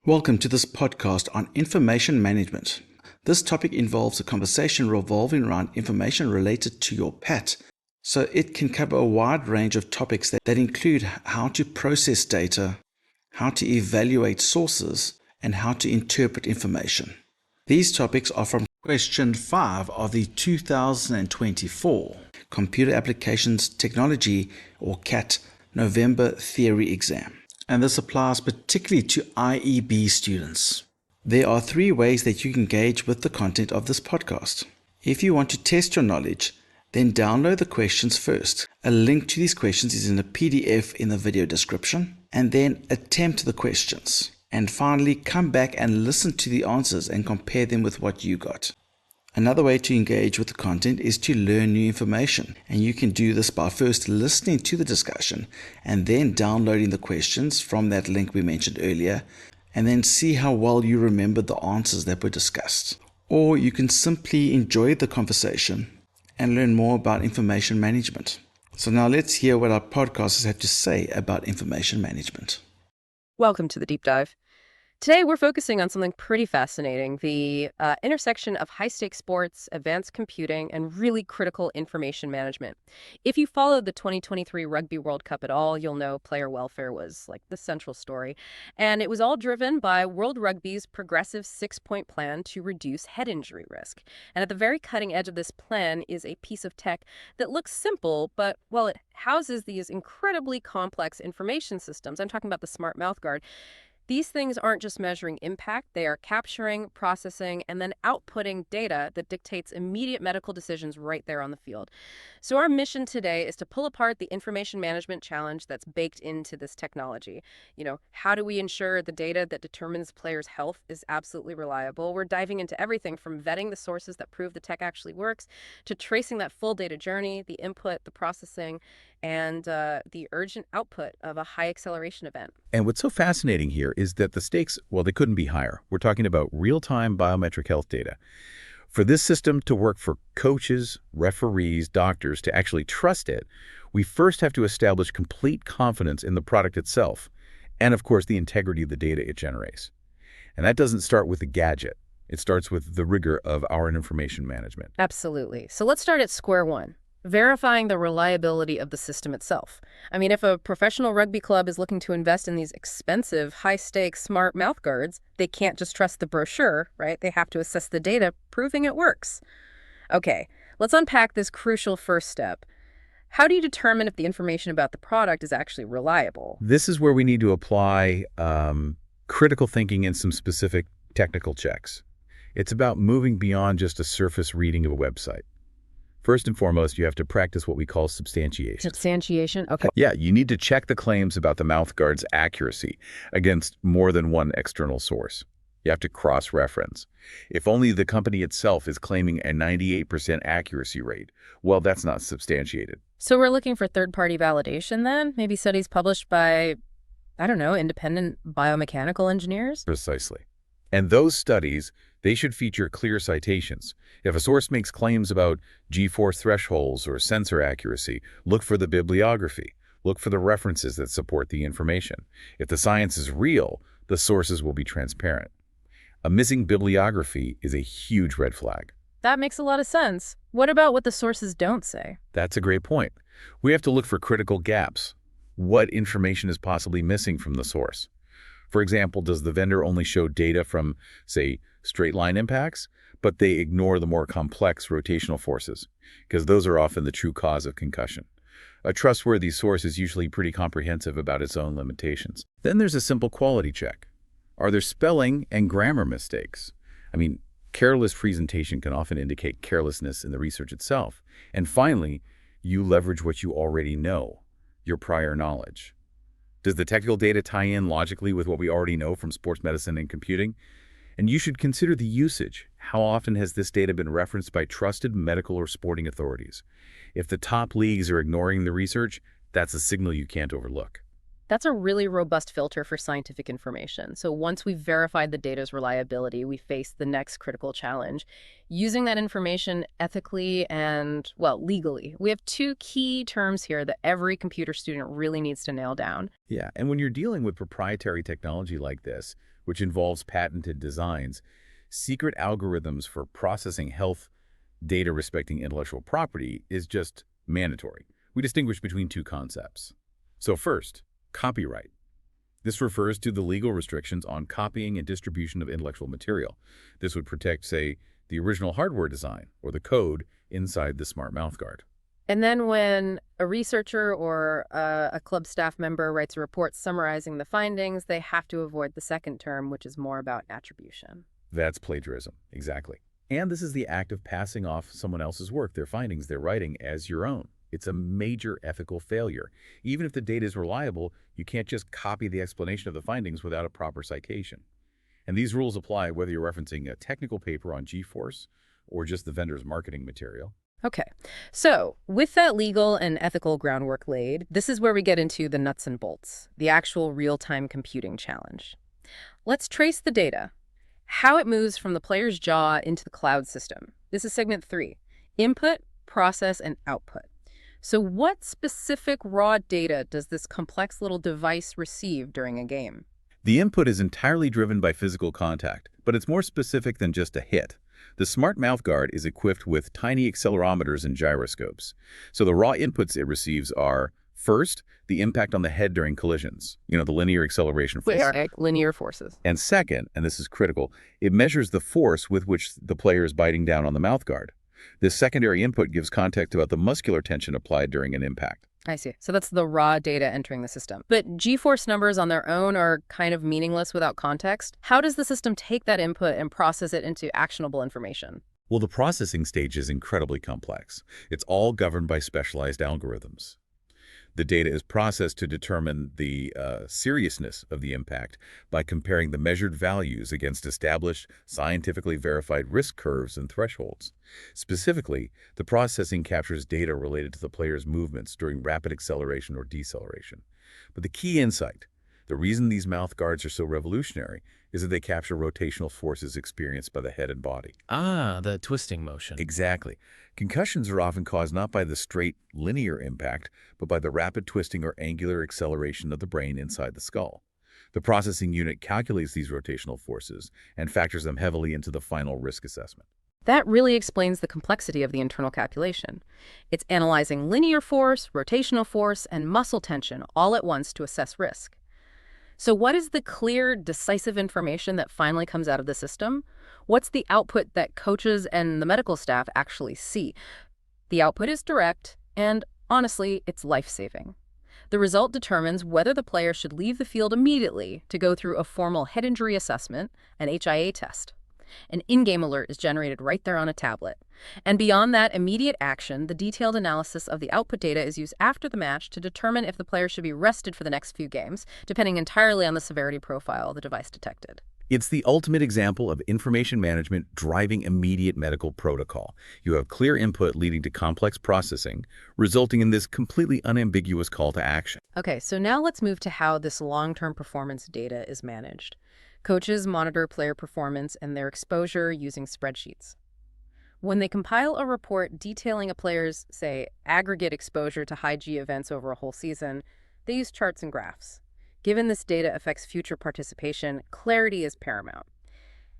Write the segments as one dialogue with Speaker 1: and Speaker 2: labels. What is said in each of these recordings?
Speaker 1: Welcome to this podcast on information management. This topic involves a conversation revolving around information related to your PAT, so it can cover a wide range of topics that include how to process data, how to evaluate sources, and how to interpret information. These topics are from question 5 of the 2024 Computer Applications Technology or CAT November Theory exam. And this applies particularly to IEB students. There are 3 ways that you can engage with the content of this podcast. If you want to test your knowledge, then download the questions first. A link to these questions is in a PDF in the video description, and then attempt the questions. And finally, come back and listen to the answers and compare them with what you got. Another way to engage with the content is to learn new information, and you can do this by first listening to the discussion and then downloading the questions from that link we mentioned earlier, and then see how well you remember the answers that were discussed. Or you can simply enjoy the conversation and learn more about information management. So now let's hear what our podcasters have to say about information management.
Speaker 2: Welcome to the deep dive. Today, we're focusing on something pretty fascinating, the intersection of high-stakes sports, advanced computing, and really critical information management. If you followed the 2023 Rugby World Cup at all, you'll know player welfare was like the central story. And it was all driven by World Rugby's progressive 6-point plan to reduce head injury risk. And at the very cutting edge of this plan is a piece of tech that looks simple, but, well, it houses these incredibly complex information systems. I'm talking about the smart mouthguard. These things aren't just measuring impact, they are capturing, processing, and then outputting data that dictates immediate medical decisions right there on the field. So our mission today is to pull apart the information management challenge that's baked into this technology. How do we ensure the data that determines players' health is absolutely reliable? We're diving into everything from vetting the sources that prove the tech actually works, to tracing that full data journey, the input, the processing, and the urgent output of a high acceleration event.
Speaker 3: And what's so fascinating here is that the stakes, well, they couldn't be higher. We're talking about real-time biometric health data. For this system to work for coaches, referees, doctors to actually trust it, we first have to establish complete confidence in the product itself, and of course the integrity of the data it generates. And that doesn't start with the gadget. It starts with the rigor of our information management.
Speaker 2: Absolutely. So let's start at square one. Verifying the reliability of the system itself. I mean, if a professional rugby club is looking to invest in these expensive, high-stakes, smart mouthguards, they can't just trust the brochure, right? They have to assess the data, proving it works. Okay, let's unpack this crucial first step. How do you determine if the information about the product is actually reliable?
Speaker 3: This is where we need to apply critical thinking and some specific technical checks. It's about moving beyond just a surface reading of a website. First and foremost, you have to practice what we call substantiation.
Speaker 2: Substantiation? Okay.
Speaker 3: Yeah, you need to check the claims about the mouthguard's accuracy against more than one external source. You have to cross-reference. If only the company itself is claiming a 98% accuracy rate, well, that's not substantiated.
Speaker 2: So we're looking for third-party validation then? Maybe studies published by, I don't know, independent biomechanical engineers?
Speaker 3: Precisely. And those studies, they should feature clear citations. If a source makes claims about G-force thresholds or sensor accuracy, look for the bibliography. Look for the references that support the information. If the science is real, the sources will be transparent. A missing bibliography is a huge red flag.
Speaker 2: That makes a lot of sense. What about what the sources don't say?
Speaker 3: That's a great point. We have to look for critical gaps. What information is possibly missing from the source? For example, does the vendor only show data from, say, straight line impacts, but they ignore the more complex rotational forces, because those are often the true cause of concussion? A trustworthy source is usually pretty comprehensive about its own limitations. Then there's a simple quality check. Are there spelling and grammar mistakes? I mean, careless presentation can often indicate carelessness in the research itself. And finally, you leverage what you already know, your prior knowledge. Does the technical data tie in logically with what we already know from sports medicine and computing? And you should consider the usage. How often has this data been referenced by trusted medical or sporting authorities? If the top leagues are ignoring the research, that's a signal you can't overlook.
Speaker 2: That's a really robust filter for scientific information. So once we've verified the data's reliability, we face the next critical challenge, using that information ethically and, well, legally. We have 2 key terms here that every computer student really needs to nail down.
Speaker 3: Yeah, and when you're dealing with proprietary technology like this, which involves patented designs, secret algorithms for processing health data respecting intellectual property is just mandatory. We distinguish between two concepts. So first, copyright. This refers to the legal restrictions on copying and distribution of intellectual material. This would protect, say, the original hardware design or the code inside the smart mouthguard.
Speaker 2: And then when a researcher or a club staff member writes a report summarizing the findings, they have to avoid the second term, which is more about attribution.
Speaker 3: That's plagiarism, exactly. And this is the act of passing off someone else's work, their findings, their writing, as your own. It's a major ethical failure. Even if the data is reliable, you can't just copy the explanation of the findings without a proper citation. And these rules apply whether you're referencing a technical paper on G-Force or just the vendor's marketing material.
Speaker 2: Okay, so with that legal and ethical groundwork laid, this is where we get into the nuts and bolts, the actual real-time computing challenge. Let's trace the data, how it moves from the player's jaw into the cloud system. This is segment 3, input, process, and output. So what specific raw data does this complex little device receive during a game?
Speaker 3: The input is entirely driven by physical contact, but it's more specific than just a hit. The smart mouthguard is equipped with tiny accelerometers and gyroscopes. So the raw inputs it receives are, first, the impact on the head during collisions, the linear acceleration force.
Speaker 2: Linear forces.
Speaker 3: And second, and this is critical, it measures the force with which the player is biting down on the mouthguard. This secondary input gives context about the muscular tension applied during an impact.
Speaker 2: I see. So that's the raw data entering the system. But G-force numbers on their own are kind of meaningless without context. How does the system take that input and process it into actionable information?
Speaker 3: Well, the processing stage is incredibly complex. It's all governed by specialized algorithms. The data is processed to determine the seriousness of the impact by comparing the measured values against established, scientifically verified risk curves and thresholds. Specifically, the processing captures data related to the player's movements during rapid acceleration or deceleration. But the key insight, the reason these mouth guards are so revolutionary, is that they capture rotational forces experienced by the head and body.
Speaker 4: Ah, the twisting motion.
Speaker 3: Exactly. Concussions are often caused not by the straight, linear impact, but by the rapid twisting or angular acceleration of the brain inside the skull. The processing unit calculates these rotational forces and factors them heavily into the final risk assessment.
Speaker 2: That really explains the complexity of the internal calculation. It's analyzing linear force, rotational force, and muscle tension all at once to assess risk. So what is the clear, decisive information that finally comes out of the system? What's the output that coaches and the medical staff actually see? The output is direct, and honestly, it's life-saving. The result determines whether the player should leave the field immediately to go through a formal head injury assessment, an HIA test. An in-game alert is generated right there on a tablet. And beyond that immediate action, the detailed analysis of the output data is used after the match to determine if the player should be rested for the next few games, depending entirely on the severity profile the device detected.
Speaker 3: It's the ultimate example of information management driving immediate medical protocol. You have clear input leading to complex processing, resulting in this completely unambiguous call to action.
Speaker 2: Okay, so now let's move to how this long-term performance data is managed. Coaches monitor player performance and their exposure using spreadsheets. When they compile a report detailing a player's, say, aggregate exposure to high G events over a whole season, they use charts and graphs. Given this data affects future participation, clarity is paramount.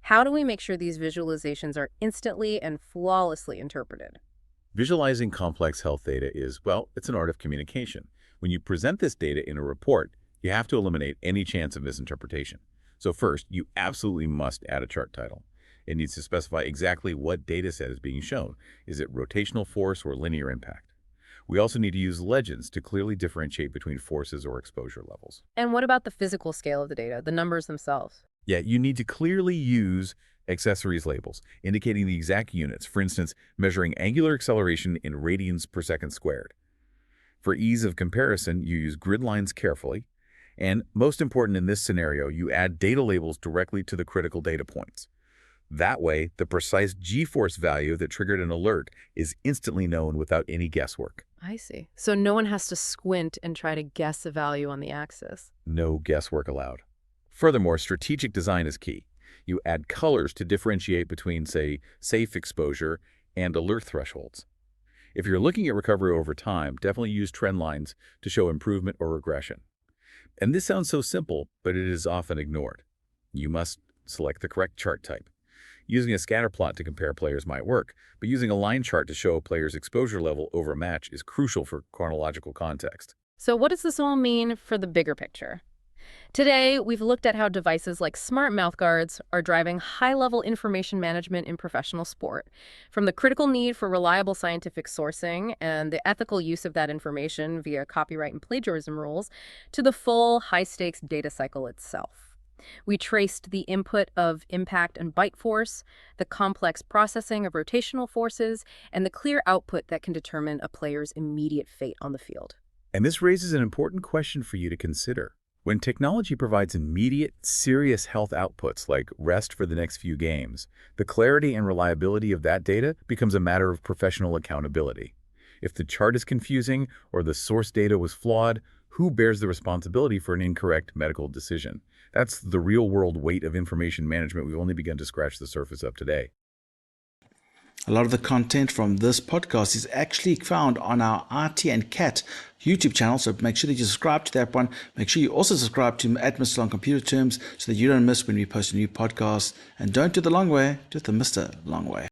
Speaker 2: How do we make sure these visualizations are instantly and flawlessly interpreted?
Speaker 3: Visualizing complex health data is, well, it's an art of communication. When you present this data in a report, you have to eliminate any chance of misinterpretation. So first, you absolutely must add a chart title. It needs to specify exactly what data set is being shown. Is it rotational force or linear impact? We also need to use legends to clearly differentiate between forces or exposure levels.
Speaker 2: And what about the physical scale of the data, the numbers themselves?
Speaker 3: Yeah, you need to clearly use accessories labels, indicating the exact units. For instance, measuring angular acceleration in radians per second squared. For ease of comparison, you use grid lines carefully. And most important in this scenario, you add data labels directly to the critical data points. That way, the precise G-force value that triggered an alert is instantly known without any guesswork.
Speaker 2: I see. So no one has to squint and try to guess a value on the axis.
Speaker 3: No guesswork allowed. Furthermore, strategic design is key. You add colors to differentiate between, say, safe exposure and alert thresholds. If you're looking at recovery over time, definitely use trend lines to show improvement or regression. And this sounds so simple, but it is often ignored. You must select the correct chart type. Using a scatter plot to compare players might work, but using a line chart to show a player's exposure level over a match is crucial for chronological context.
Speaker 2: So what does this all mean for the bigger picture? Today, we've looked at how devices like smart mouthguards are driving high-level information management in professional sport, from the critical need for reliable scientific sourcing and the ethical use of that information via copyright and plagiarism rules, to the full high-stakes data cycle itself. We traced the input of impact and bite force, the complex processing of rotational forces, and the clear output that can determine a player's immediate fate on the field.
Speaker 3: And this raises an important question for you to consider. When technology provides immediate, serious health outputs like rest for the next few games, the clarity and reliability of that data becomes a matter of professional accountability. If the chart is confusing or the source data was flawed, who bears the responsibility for an incorrect medical decision? That's the real-world weight of information management we've only begun to scratch the surface of today.
Speaker 1: A lot of the content from this podcast is actually found on our IT and CAT YouTube channel, so make sure that you subscribe to that one. Make sure you also subscribe to Mr. on Computer Terms so that you don't miss when we post a new podcast. And don't do the long way, do it the Mr. Long way.